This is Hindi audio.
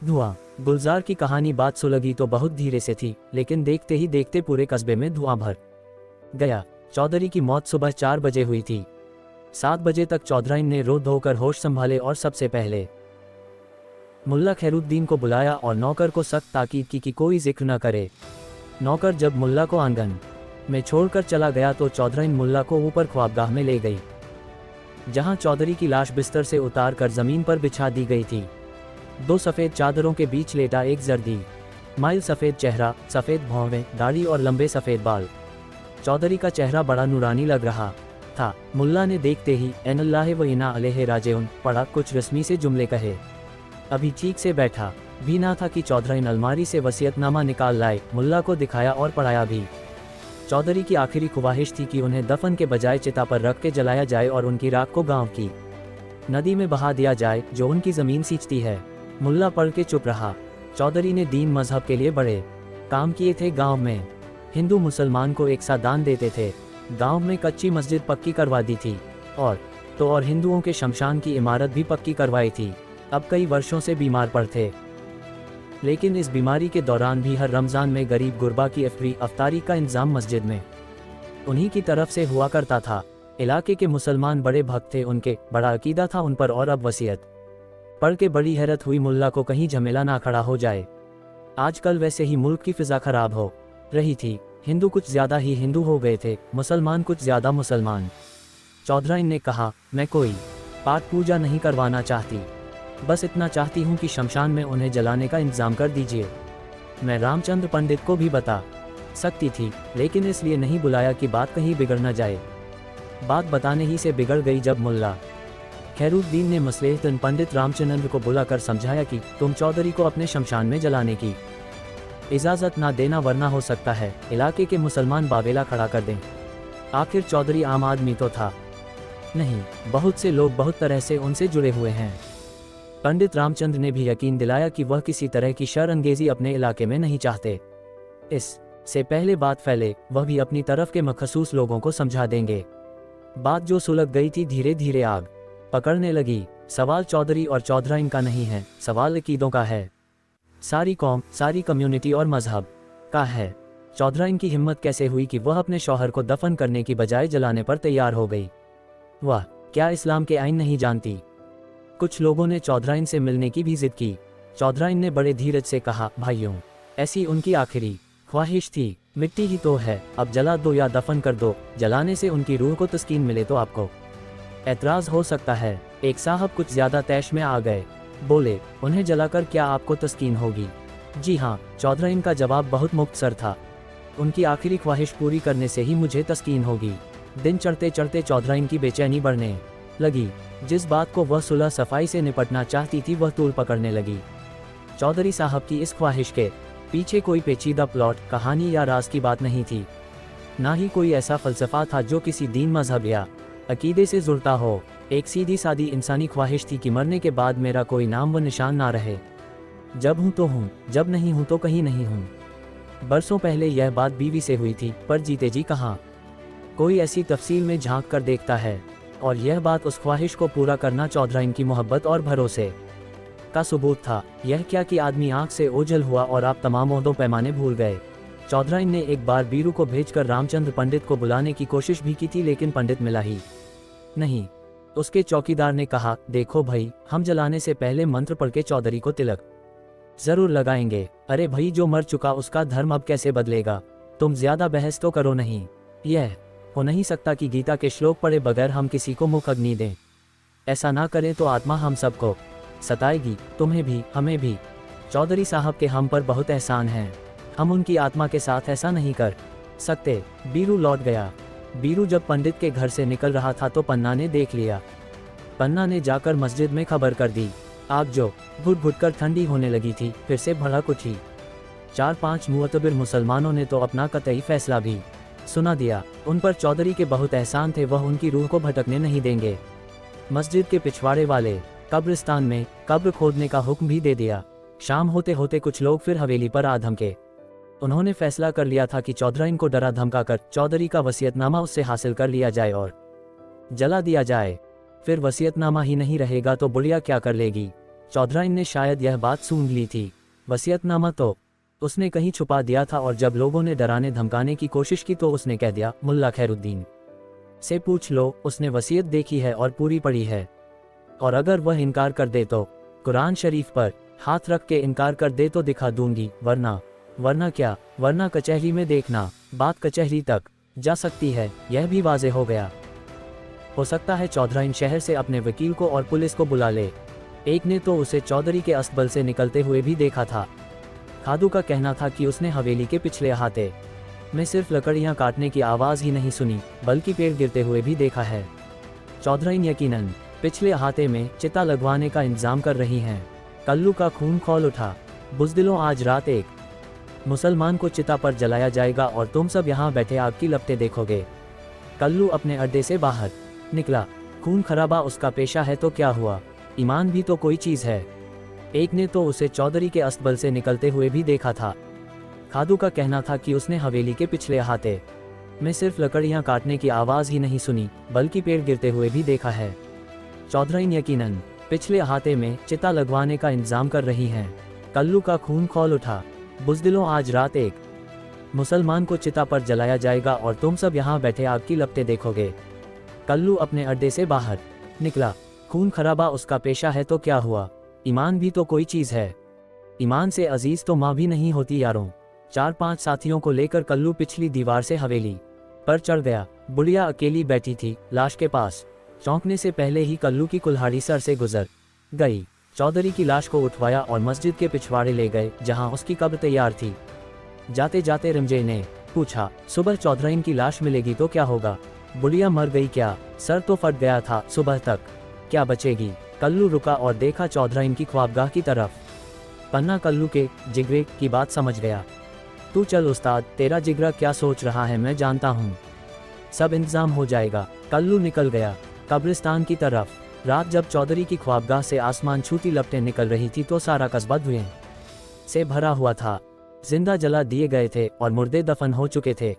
धुआं। गुलजार की कहानी बात सुलगी तो बहुत धीरे से थी, लेकिन देखते ही देखते पूरे कस्बे में धुआं भर गया। चौधरी की मौत सुबह 4 बजे हुई थी। 7 बजे तक चौधराइन ने रो धोकर होश संभाले और सबसे पहले मुल्ला खैरुद्दीन को बुलाया और नौकर को सख्त ताकीद की कि कोई जिक्र न करे। नौकर जब मुल्ला को आंगन में छोड़कर चला गया तो चौधराइन मुल्ला को ऊपर ख्वाबगाह में ले गई, जहां चौधरी की लाश बिस्तर से उतार कर जमीन पर बिछा दी गई थी। 2 सफ़ेद चादरों के बीच लेटा एक जर्दी माइल सफ़ेद चेहरा, सफ़ेद भौवें, दाढ़ी और लंबे सफ़ेद बाल। चौधरी का चेहरा बड़ा नूरानी लग रहा था। मुल्ला ने देखते ही इन्नल्लाहि व इन्ना अलैहि राजिऊन पढ़ा, कुछ रस्मी से जुमले कहे। अभी ठीक से बैठा भी ना था कि चौधराइन अलमारी से वसीयतनामा निकाल लाए, मुल्ला को दिखाया और पढ़ाया भी। चौधरी की आखिरी ख्वाहिश थी कि उन्हें दफन के बजाय चिता पर रख के जलाया जाए और उनकी राख को गांव की नदी में बहा दिया जाए, जो उनकी ज़मीन सींचती है। मुल्ला पढ़ के चुप रहा। चौधरी ने दीन मजहब के लिए बड़े काम किए थे। गांव में हिंदू मुसलमान को एक साथ दान देते थे। गांव में कच्ची मस्जिद पक्की करवा दी थी और हिंदुओं के शमशान की इमारत भी पक्की करवाई थी। अब कई वर्षों से बीमार पड़ थे, लेकिन इस बीमारी के दौरान भी हर रमज़ान में गरीब गुरबा की अफ्तारी का इंतज़ाम मस्जिद में उन्हीं की तरफ से हुआ करता था। इलाके के मुसलमान बड़े भक्त थे, उनके बड़ा अकीदा था उन पर। और अब वसीयत पढ़ के बड़ी हैरत हुई मुल्ला को कहीं झमेला ना खड़ा हो जाए। आजकल वैसे ही मुल्क की फिजा खराब हो रही थी। हिंदू कुछ ज़्यादा ही हिंदू हो गए थे, मुसलमान कुछ ज़्यादा मुसलमान। चौधराइन ने कहा, मैं कोई पाठ पूजा नहीं करवाना चाहती, बस इतना चाहती हूँ कि शमशान में उन्हें जलाने का इंतज़ाम कर दीजिए। मैं रामचंद्र पंडित को भी बता सकती थी, लेकिन इसलिए नहीं बुलाया कि बात कहीं बिगड़ न जाए। बात बताने ही से बिगड़ गई जब मुल्ला खैरुद्दीन ने मसलेहतन पंडित रामचंद्र को बुलाकर समझाया कि तुम चौधरी को अपने शमशान में जलाने की इजाज़त ना देना, वरना हो सकता है इलाके के मुसलमान बावेला खड़ा कर दें। आखिर चौधरी आम आदमी तो था नहीं, बहुत से लोग बहुत तरह से उनसे जुड़े हुए हैं। पंडित रामचंद्र ने भी यकीन दिलाया कि वह किसी तरह की शर-अंगेज़ी अपने इलाके में नहीं चाहते। इससे पहले बात फैले, वह भी अपनी तरफ के मखसूस लोगों को समझा देंगे। बात जो सुलग गई थी धीरे धीरे आग पकड़ने लगी। सवाल चौधरी और चौधराइन का नहीं है, सवाल अकीदों का है। सारी कौम, सारी कम्युनिटी और मजहब का है। चौधराइन की हिम्मत कैसे हुई कि वह अपने शौहर को दफन करने की बजाय जलाने पर तैयार हो गई। वह क्या इस्लाम के आइन नहीं जानती? कुछ लोगों ने चौधराइन से मिलने की भी जिद की। चौधराइन ने बड़े धीरज से कहा, भाइयों, ऐसी उनकी आखिरी ख्वाहिश थी, मिट्टी ही तो है, अब जला दो या दफन कर दो। जलाने से उनकी रूह को तस्कीन मिले तो आपको एतराज़ हो सकता है। एक साहब कुछ ज़्यादा तैश में आ गए, बोले, उन्हें जलाकर क्या आपको तस्कीन होगी? जी हाँ, चौधराइन का जवाब बहुत मुख्तसर था, उनकी आखिरी ख्वाहिश पूरी करने से ही मुझे तस्कीन होगी। दिन चढ़ते चढ़ते चौधराइन की बेचैनी बढ़ने लगी। जिस बात को वह सुलह सफाई से निपटना चाहती थी वह तूल पकड़ने लगी। चौधरी साहब की इस ख्वाहिश के पीछे कोई पेचीदा प्लॉट, कहानी या राज की बात नहीं थी, ना ही कोई ऐसा फ़लसफ़ा था जो किसी दीन, मजहब या अकीदे से जुड़ता हो। एक सीधी सादी इंसानी ख्वाहिश थी कि मरने के बाद मेरा कोई नाम व निशान ना रहे। जब हूँ तो हूँ, जब नहीं हूँ तो कहीं नहीं हूँ। बरसों पहले यह बात बीवी से हुई थी, पर जीते जी कहाँ कोई ऐसी तफसील में झांक कर देखता है। और यह बात उस ख्वाहिश को पूरा करना चौधराइन की मोहब्बत और भरोसे का सबूत था। यह क्या कि आदमी आंख से ओझल हुआ और आप तमाम ओहदों पैमाने भूल गए। चौधराइन ने एक बार बीरू को भेजकर रामचंद्र पंडित को बुलाने की कोशिश भी की थी, लेकिन पंडित मिला ही नहीं। उसके चौकीदार ने कहा, देखो भाई, हम जलाने से पहले मंत्र पढ़ के चौधरी को तिलक जरूर लगाएंगे। अरे भाई, जो मर चुका उसका धर्म अब कैसे बदलेगा? तुम ज्यादा बहस तो करो नहीं। यह हो नहीं सकता कि गीता के श्लोक पढ़े बगैर हम किसी को मुख अग्नि दें। ऐसा ना करें तो आत्मा हम सबको सताएगी, तुम्हें भी, हमें भी। चौधरी साहब के हम पर बहुत एहसान है, हम उनकी आत्मा के साथ ऐसा नहीं कर सकते। बीरू लौट गया। बीरू जब पंडित के घर से निकल रहा था तो पन्ना ने देख लिया। पन्ना ने जाकर मस्जिद में खबर कर दी। आग जो घुट घुट कर ठंडी होने लगी थी, फिर से भड़क उठी। 4-5 मुअतबिर मुसलमानों ने तो अपना कतई फैसला भी सुना दिया। उन पर चौधरी के बहुत एहसान थे, वह उनकी रूह को भटकने नहीं देंगे। मस्जिद के पिछवाड़े वाले कब्रिस्तान में कब्र खोदने का हुक्म भी दे दिया। शाम होते होते कुछ लोग फिर हवेली पर आ धमके। उन्होंने फैसला कर लिया था कि चौधराइन को डरा धमका कर चौधरी का वसीयतनामा उससे हासिल कर लिया जाए और जला दिया जाए। फिर वसीयतनामा ही नहीं रहेगा तो बुढ़िया क्या कर लेगी? चौधराइन ने शायद यह बात सूंघ ली थी। वसीयतनामा तो उसने कहीं छुपा दिया था और जब लोगों ने डराने धमकाने की कोशिश की तो उसने कह दिया, मुल्ला खैरुद्दीन से पूछ लो, उसने वसीयत देखी है और पूरी पढ़ी है। और अगर वह इनकार कर दे तो कुरान शरीफ पर हाथ रख के इनकार कर दे तो दिखा दूंगी, वरना क्या, वरना कचहरी में देखना। बात कचहरी तक जा सकती है, यह भी वाज़ेह हो गया। हो सकता है चौधराइन शहर से अपने वकील को और पुलिस को बुला ले। एक ने तो उसे चौधरी के अस्तबल से निकलते हुए भी देखा था। खादू का कहना था कि उसने हवेली के पिछले अहाते में सिर्फ लकड़ियां काटने की आवाज़ ही नहीं सुनी बल्कि पेड़ गिरते हुए भी देखा है। चौधराइन यकीनन पिछले अहाते में चिता लगवाने का इंतजाम कर रही हैं। कल्लू का खून खौल उठा। बुज़दिलों, आज रात एक मुसलमान को चिता पर जलाया जाएगा और तुम सब यहाँ बैठे आग की लपटें देखोगे। कल्लू अपने अड्डे से बाहर निकला। खून खराबा उसका पेशा है तो क्या हुआ, ईमान भी तो कोई चीज़ है। एक ने तो उसे चौधरी के अस्तबल से निकलते हुए भी देखा था। खादू का कहना था कि उसने हवेली के पिछले अहाते में सिर्फ लकड़ियां काटने की आवाज़ ही नहीं सुनी बल्कि पेड़ गिरते हुए भी देखा है। चौधराइन यकीनन पिछले अहाते में चिता लगवाने का इंतजाम कर रही हैं। कल्लू का खून खौल उठा। बुज़दिलों, आज रात एक मुसलमान को चिता पर जलाया जाएगा और तुम सब यहाँ बैठे आग की लपटें देखोगे। कल्लू अपने अड्डे से बाहर निकला। खून खराबा उसका पेशा है तो क्या हुआ, ईमान भी तो कोई चीज़ है। ईमान से अजीज तो माँ भी नहीं होती यारों। 4-5 साथियों को लेकर कल्लू पिछली दीवार से हवेली पर चढ़ गया। बुढ़िया अकेली बैठी थी लाश के पास। चौंकने से पहले ही कल्लू की कुल्हाड़ी सर से गुजर गई। चौधरी की लाश को उठवाया और मस्जिद के पिछवाड़े ले गए जहां उसकी कब्र तैयार थी। जाते जाते रिमजे ने पूछा, सुबह चौधराइन की लाश मिलेगी तो क्या होगा? बुढ़िया मर गई क्या? सर तो फट गया था, सुबह तक क्या बचेगी? कल्लू रुका और देखा चौधराइन की ख्वाबगाह की तरफ। पन्ना कल्लू के जिगरे की बात समझ गया। तू चल उस्ताद, तेरा जिगरा क्या सोच रहा है मैं जानता हूँ, सब इंतजाम हो जाएगा। कल्लू निकल गया कब्रिस्तान की तरफ। रात जब चौधरी की ख्वाबगाह से आसमान छूती लपटें निकल रही थी तो सारा कस्बा धुएं से भरा हुआ था। जिंदा जला दिए गए थे और मुर्दे दफन हो चुके थे।